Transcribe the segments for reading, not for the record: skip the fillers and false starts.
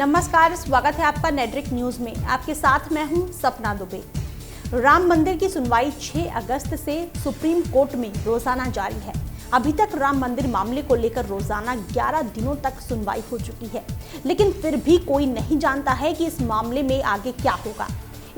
नमस्कार, स्वागत है आपका नेटरिक न्यूज में। आपके साथ मैं हूं सपना दुबे। राम मंदिर की सुनवाई 6 अगस्त से सुप्रीम कोर्ट में रोजाना जारी है। अभी तक राम मंदिर मामले को लेकर रोजाना 11 दिनों तक सुनवाई हो चुकी है, लेकिन फिर भी कोई नहीं जानता है कि इस मामले में आगे क्या होगा।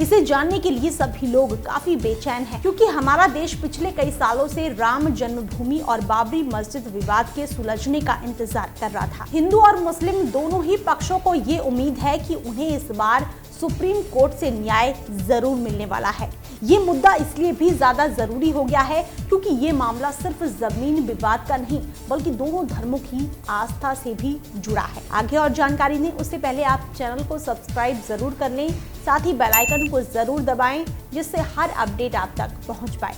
इसे जानने के लिए सभी लोग काफी बेचैन हैं, क्योंकि हमारा देश पिछले कई सालों से राम जन्मभूमि और बाबरी मस्जिद विवाद के सुलझने का इंतजार कर रहा था। हिंदू और मुस्लिम दोनों ही पक्षों को ये उम्मीद है कि उन्हें इस बार सुप्रीम कोर्ट से न्याय जरूर मिलने वाला है। ये मुद्दा इसलिए भी ज्यादा जरूरी हो गया है क्योंकि ये मामला सिर्फ जमीन विवाद का नहीं, बल्कि दोनों धर्मों की आस्था से भी जुड़ा है। आगे और जानकारी दें उससे पहले आप चैनल को सब्सक्राइब जरूर कर लें, साथ ही बेल आइकन को जरूर दबाएं, जिससे हर अपडेट आप तक पहुंच पाए।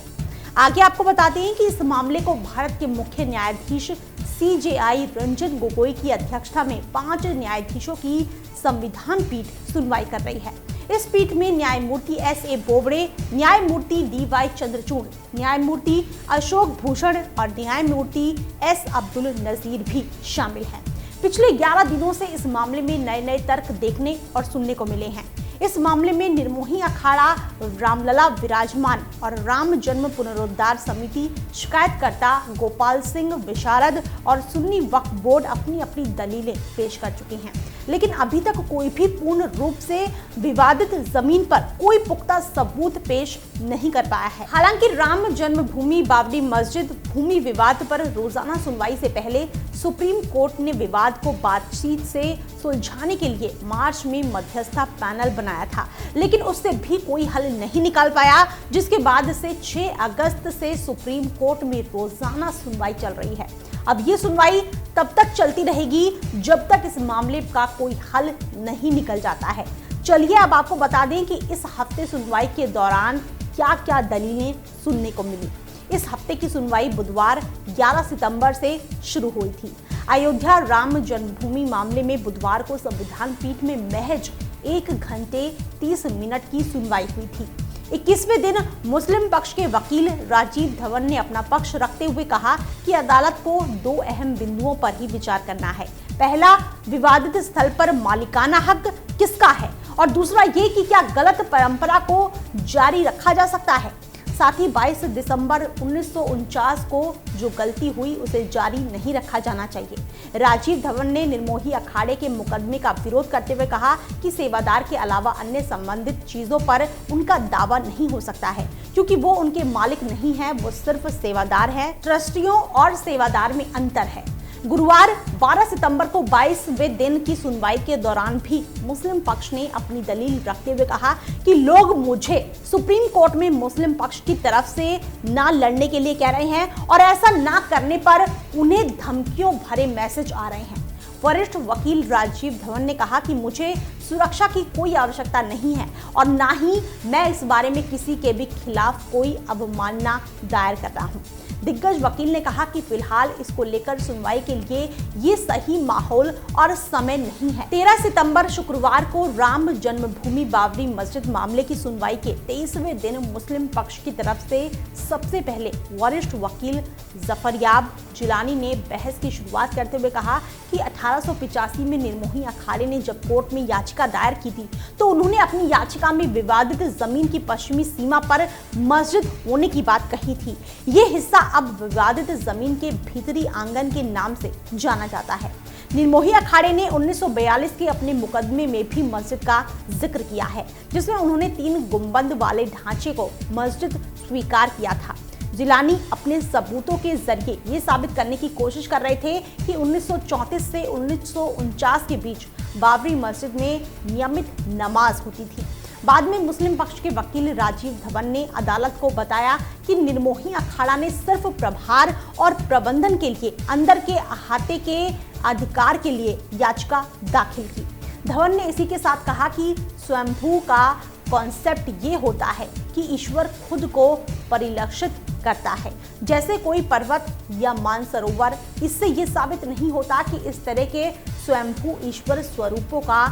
आगे आपको बताते हैं कि इस मामले को भारत के मुख्य न्यायाधीश CJI रंजन गोगोई की अध्यक्षता में 5 न्यायाधीशों की संविधान पीठ सुनवाई कर रही है। इस पीठ में न्यायमूर्ति SA बोबड़े, न्यायमूर्ति DY चंद्रचूड़, न्यायमूर्ति अशोक भूषण और न्यायमूर्ति S अब्दुल नजीर भी शामिल हैं। पिछले 11 दिनों से इस मामले में नए तर्क देखने और सुनने को मिले हैं। इस मामले में निर्मोही अखाड़ा, रामलला विराजमान और राम जन्म पुनरुद्धार समिति, शिकायतकर्ता गोपाल सिंह विशारद और सुन्नी वक्फ बोर्ड अपनी अपनी दलीलें पेश कर चुके हैं, लेकिन अभी तक कोई भी पूर्ण रूप से विवादित जमीन पर कोई पुख्ता सबूत पेश नहीं कर पाया है। हालांकि राम जन्मभूमि बाबरी मस्जिद भूमि विवाद पर रोजाना सुनवाई से पहले सुप्रीम कोर्ट ने विवाद को बातचीत से सुलझाने के लिए मार्च में मध्यस्थता पैनल बनाया था, लेकिन उससे भी कोई हल नहीं निकाल पाया, जिसके बाद से 6 अगस्त से सुप्रीम कोर्ट में रोजाना सुनवाई चल रही है। अब ये सुनवाई तब तक चलती रहेगी जब तक इस मामले का कोई हल नहीं निकल जाता है। चलिए अब आपको बता दें कि इस हफ्ते सुनवाई के दौरान क्या क्या दलीलें सुनने को मिली। इस हफ्ते की सुनवाई बुधवार 11 सितंबर से शुरू हुई थी। अयोध्या राम जन्मभूमि मामले में बुधवार को संविधान पीठ में महज 1 घंटे 30 मिनट की सुनवाई हुई थी। 21वें दिन मुस्लिम पक्ष के वकील राजीव धवन ने अपना पक्ष रखते हुए कहा कि अदालत को 2 अहम बिंदुओं पर ही विचार करना है। पहला, विवादित स्थल पर मालिकाना हक किसका है, और दूसरा ये कि क्या गलत परंपरा को जारी रखा जा सकता है। साथ ही 22 दिसंबर 1949 को जो गलती हुई उसे जारी नहीं रखा जाना चाहिए। राजीव धवन ने निर्मोही अखाड़े के मुकदमे का विरोध करते हुए कहा कि सेवादार के अलावा अन्य संबंधित चीजों पर उनका दावा नहीं हो सकता है, क्योंकि वो उनके मालिक नहीं है, वो सिर्फ सेवादार है। ट्रस्टियों और सेवादार में अंतर है। गुरुवार 12 सितंबर को 22वें दिन की सुनवाई के दौरान भी मुस्लिम पक्ष ने अपनी दलील रखते हुए कहा कि लोग मुझे सुप्रीम कोर्ट में मुस्लिम पक्ष की तरफ से ना लड़ने के लिए कह रहे हैं और ऐसा ना करने पर उन्हें धमकियों भरे मैसेज आ रहे हैं। वरिष्ठ वकील राजीव धवन ने कहा कि मुझे सुरक्षा की कोई आवश्यकता नहीं है और ना ही मैं इस बारे में किसी के भी खिलाफ कोई अवमानना दायर कर रहा हूं। दिग्गज वकील ने कहा कि फिलहाल इसको लेकर सुनवाई के लिए ये सही माहौल और समय नहीं है। 13 सितंबर शुक्रवार को राम जन्मभूमि बाबरी मस्जिद मामले की सुनवाई के 23वें दिन मुस्लिम पक्ष की तरफ से सबसे पहले वरिष्ठ वकील जफरयाब जिलानी ने बहस की शुरुआत करते हुए कहा कि 1885 में निर्मोही अखाड़े ने जब कोर्ट में याचिका दायर की थी तो उन्होंने अपनी याचिका में विवादित जमीन की पश्चिमी सीमा पर मस्जिद होने की बात कही थी। ये हिस्सा अब विवादित जमीन के भीतरी आंगन के नाम से जाना जाता है। निर्मोही अखाड़े ने 1942 के अपने मुकदमे में भी मस्जिद का जिक्र किया है, जिसमें उन्होंने 3 गुंबद वाले ढांचे को मस्जिद स्वीकार किया था। जिलानी अपने सबूतों के जरिए ये साबित करने की कोशिश कर रहे थे कि 1934 से 1949 के बीच बाबरी मस्जिद में नियमित नमाज होती थी। बाद में मुस्लिम पक्ष के वकील राजीव धवन ने अदालत को बताया कि निर्मोही अखाड़ा ने सिर्फ प्रभार और प्रबंधन के लिए अंदर के अहाते के अधिकार के लिए याचिका दाखिल की। धवन ने इसी के साथ कहा कि स्वयंभू का कॉन्सेप्ट ये होता है कि ईश्वर खुद को परिलक्षित करता है, जैसे कोई पर्वत या मानसरोवर। इससे ये साबित नहीं होता कि इस तरह के स्वयंभू ईश्वर स्वरूपों का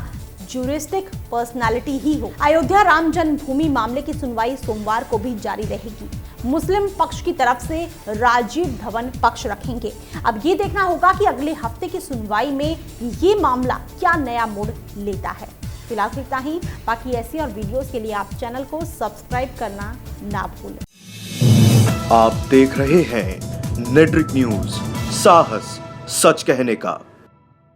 ज्यूरिस्टिक पर्सनालिटी ही हो। अयोध्या राम जन्मभूमि मामले की सुनवाई सोमवार को भी जारी रहेगी। मुस्लिम पक्ष की तरफ से राजीव धवन पक्ष रखेंगे। अब ये देखना होगा कि अगले हफ्ते की सुनवाई में ये मामला क्या नया मोड़ लेता है। फिलहाल इतना ही, बाकी ऐसी और वीडियोस के लिए आप चैनल को सब्सक्राइब करना ना भूलें। आप देख रहे हैं नेट्रिक न्यूज, साहस सच कहने का।